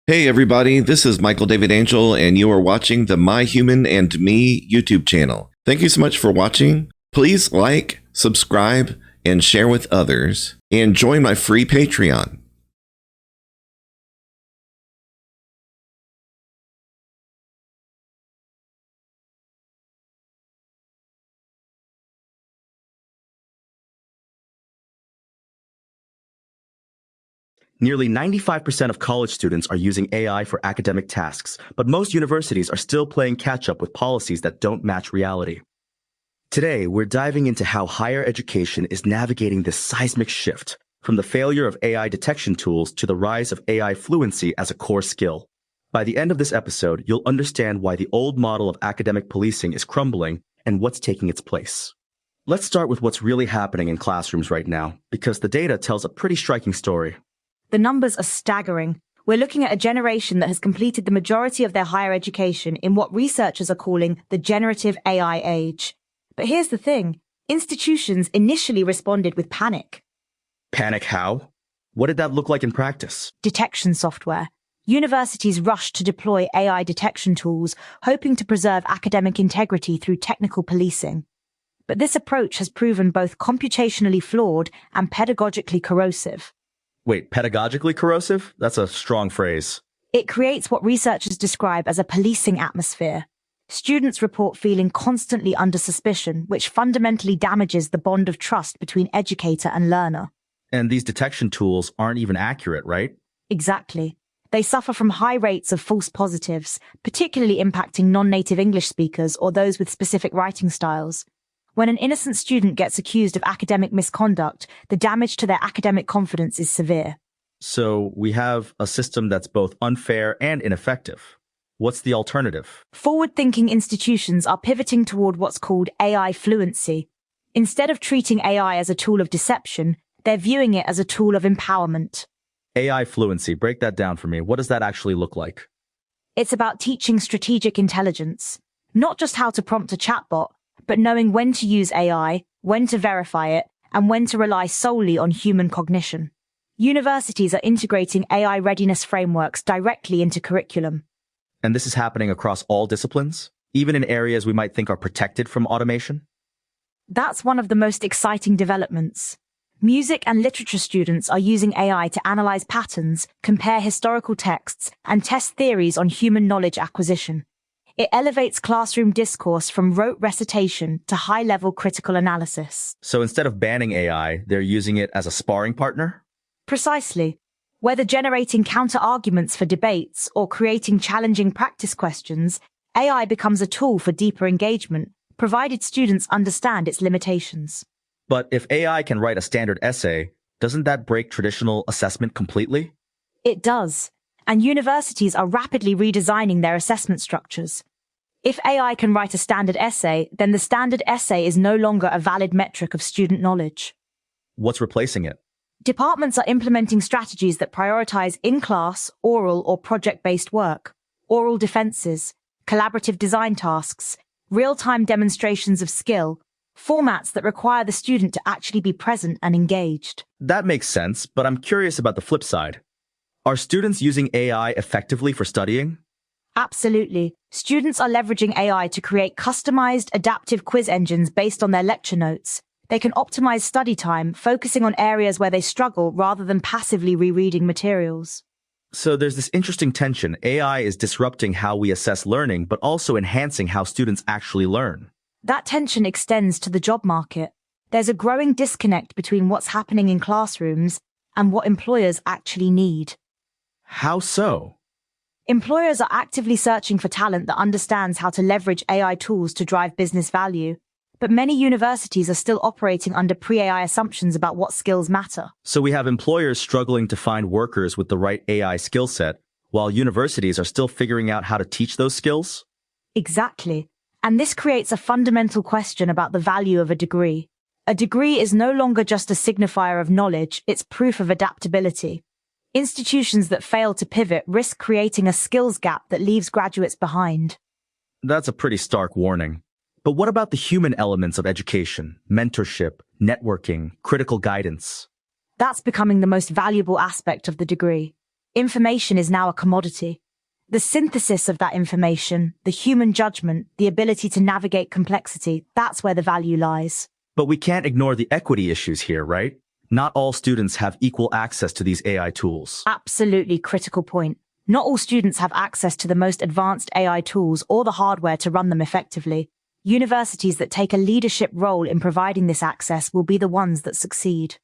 Hey everybody, this is Michael David Angel, and you are watching the My Human and Me YouTube channel. Thank you so much for watching. Please like, subscribe, and share with others, and join my free Patreon. Nearly 95% of college students are using AI for academic tasks, but most universities are still playing catch-up with policies that don't match reality. Today, we're diving into how higher education is navigating this seismic shift, from the failure of AI detection tools to the rise of AI fluency as a core skill. By the end of this episode, you'll understand why the old model of academic policing is crumbling and what's taking its place. Let's start with what's really happening in classrooms right now, because the data tells a pretty striking story. The numbers are staggering. We're looking at a generation that has completed the majority of their higher education in what researchers are calling the generative AI age. But here's the thing. Institutions initially responded with panic. Panic how? What did that look like in practice? Detection software. Universities rushed to deploy AI detection tools, hoping to preserve academic integrity through technical policing. But this approach has proven both computationally flawed and pedagogically corrosive. Wait, pedagogically corrosive? That's a strong phrase. It creates what researchers describe as a policing atmosphere. Students report feeling constantly under suspicion, which fundamentally damages the bond of trust between educator and learner. And these detection tools aren't even accurate, right? Exactly. They suffer from high rates of false positives, particularly impacting non-native English speakers or those with specific writing styles. When an innocent student gets accused of academic misconduct, the damage to their academic confidence is severe. So we have a system that's both unfair and ineffective. What's the alternative? Forward-thinking institutions are pivoting toward what's called AI fluency. Instead of treating AI as a tool of deception, they're viewing it as a tool of empowerment. AI fluency, break that down for me. What does that actually look like? It's about teaching strategic intelligence, not just how to prompt a chatbot, but knowing when to use AI, when to verify it, and when to rely solely on human cognition. Universities are integrating AI readiness frameworks directly into curriculum. And this is happening across all disciplines, even in areas we might think are protected from automation? That's one of the most exciting developments. Music and literature students are using AI to analyze patterns, compare historical texts, and test theories on human knowledge acquisition. It elevates classroom discourse from rote recitation to high-level critical analysis. So instead of banning AI, they're using it as a sparring partner? Precisely. Whether generating counter-arguments for debates or creating challenging practice questions, AI becomes a tool for deeper engagement, provided students understand its limitations. But if AI can write a standard essay, doesn't that break traditional assessment completely? It does. And universities are rapidly redesigning their assessment structures. If AI can write a standard essay, then the standard essay is no longer a valid metric of student knowledge. What's replacing it? Departments are implementing strategies that prioritize in-class, oral, or project-based work, oral defenses, collaborative design tasks, real-time demonstrations of skill, formats that require the student to actually be present and engaged. That makes sense, but I'm curious about the flip side. Are students using AI effectively for studying? Absolutely. Students are leveraging AI to create customized, adaptive quiz engines based on their lecture notes. They can optimize study time, focusing on areas where they struggle rather than passively rereading materials. So there's this interesting tension. AI is disrupting how we assess learning, but also enhancing how students actually learn. That tension extends to the job market. There's a growing disconnect between what's happening in classrooms and what employers actually need. How so? Employers are actively searching for talent that understands how to leverage AI tools to drive business value. But many universities are still operating under pre-AI assumptions about what skills matter. So we have employers struggling to find workers with the right AI skill set, while universities are still figuring out how to teach those skills? Exactly. And this creates a fundamental question about the value of a degree. A degree is no longer just a signifier of knowledge, it's proof of adaptability. Institutions that fail to pivot risk creating a skills gap that leaves graduates behind. That's a pretty stark warning. But what about the human elements of education, mentorship, networking, critical guidance? That's becoming the most valuable aspect of the degree. Information is now a commodity. The synthesis of that information, the human judgment, the ability to navigate complexity, that's where the value lies. But we can't ignore the equity issues here, right? Not all students have equal access to these AI tools. Absolutely critical point. Not all students have access to the most advanced AI tools or the hardware to run them effectively. Universities that take a leadership role in providing this access will be the ones that succeed.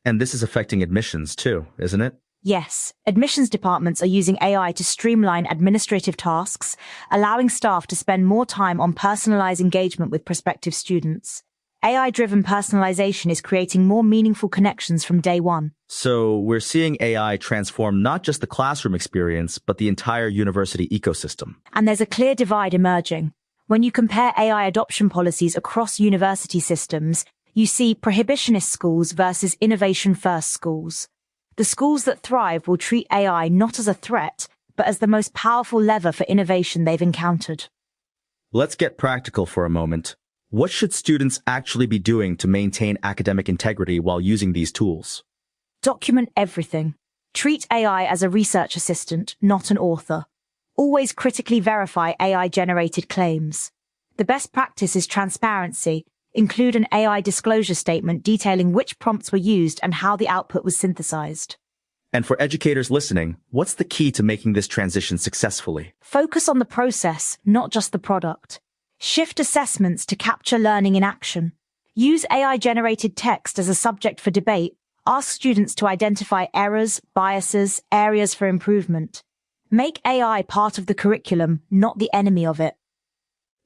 And this is affecting admissions too, isn't it? Yes, admissions departments are using AI to streamline administrative tasks, allowing staff to spend more time on personalized engagement with prospective students. AI-driven personalization is creating more meaningful connections from day one. So we're seeing AI transform not just the classroom experience, but the entire university ecosystem. And there's a clear divide emerging. When you compare AI adoption policies across university systems, you see prohibitionist schools versus innovation-first schools. The schools that thrive will treat AI not as a threat, but as the most powerful lever for innovation they've encountered. Let's get practical for a moment. What should students actually be doing to maintain academic integrity while using these tools? Document everything. Treat AI as a research assistant, not an author. Always critically verify AI-generated claims. The best practice is transparency. Include an AI disclosure statement detailing which prompts were used and how the output was synthesized. And for educators listening, what's the key to making this transition successfully? Focus on the process, not just the product. Shift assessments to capture learning in action. Use AI-generated text as a subject for debate. Ask students to identify errors, biases, areas for improvement. Make AI part of the curriculum, not the enemy of it.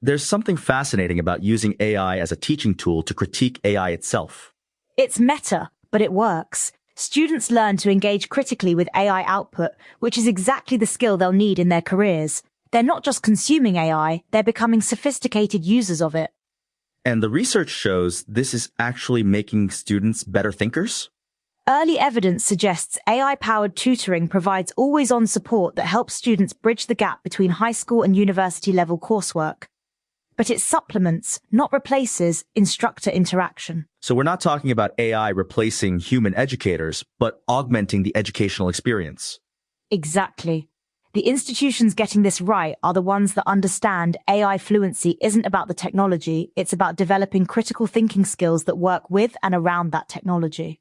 There's something fascinating about using AI as a teaching tool to critique AI itself. It's meta, but it works. Students learn to engage critically with AI output, which is exactly the skill they'll need in their careers. They're not just consuming AI, they're becoming sophisticated users of it. And the research shows this is actually making students better thinkers? Early evidence suggests AI-powered tutoring provides always-on support that helps students bridge the gap between high school and university-level coursework. But it supplements, not replaces, instructor interaction. So we're not talking about AI replacing human educators, but augmenting the educational experience. Exactly. The institutions getting this right are the ones that understand AI fluency isn't about the technology, it's about developing critical thinking skills that work with and around that technology.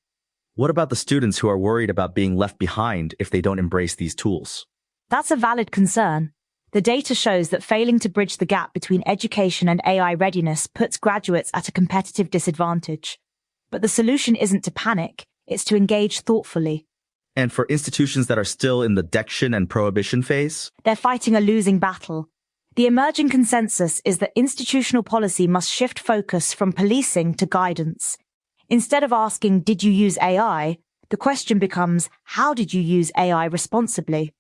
What about the students who are worried about being left behind if they don't embrace these tools? That's a valid concern. The data shows that failing to bridge the gap between education and AI readiness puts graduates at a competitive disadvantage. But the solution isn't to panic, it's to engage thoughtfully. And for institutions that are still in the dection and prohibition phase? They're fighting a losing battle. The emerging consensus is that institutional policy must shift focus from policing to guidance. Instead of asking, did you use AI? The question becomes, how did you use AI responsibly?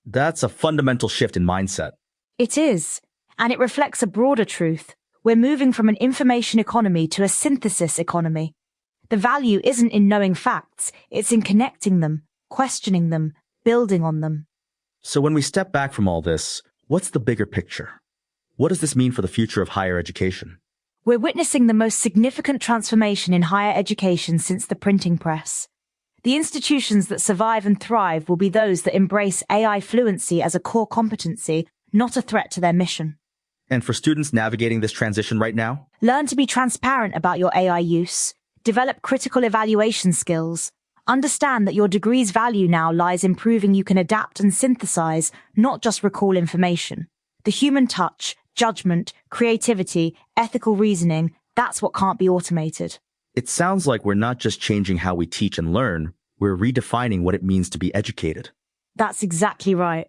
That's a fundamental shift in mindset. It is, and it reflects a broader truth. We're moving from an information economy to a synthesis economy. The value isn't in knowing facts, it's in connecting them, questioning them, building on them. So when we step back from all this, what's the bigger picture? What does this mean for the future of higher education? We're witnessing the most significant transformation in higher education since the printing press. The institutions that survive and thrive will be those that embrace AI fluency as a core competency, not a threat to their mission. And for students navigating this transition right now? Learn to be transparent about your AI use. Develop critical evaluation skills. Understand that your degree's value now lies in proving you can adapt and synthesize, not just recall information. The human touch, judgment, creativity, ethical reasoning, that's what can't be automated. It sounds like we're not just changing how we teach and learn, we're redefining what it means to be educated. That's exactly right.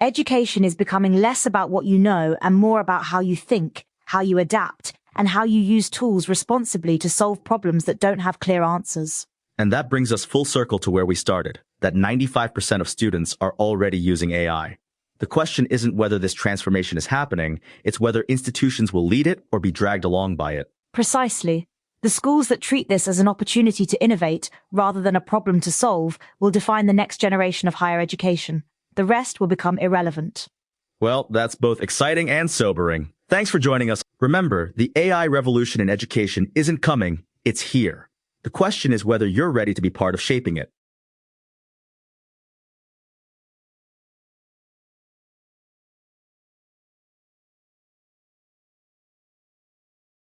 Education is becoming less about what you know and more about how you think, how you adapt, and how you use tools responsibly to solve problems that don't have clear answers. And that brings us full circle to where we started, that 95% of students are already using AI. The question isn't whether this transformation is happening, it's whether institutions will lead it or be dragged along by it. Precisely. The schools that treat this as an opportunity to innovate rather than a problem to solve will define the next generation of higher education. The rest will become irrelevant. Well, that's both exciting and sobering. Thanks for joining us. Remember, the AI revolution in education isn't coming, it's here. The question is whether you're ready to be part of shaping it.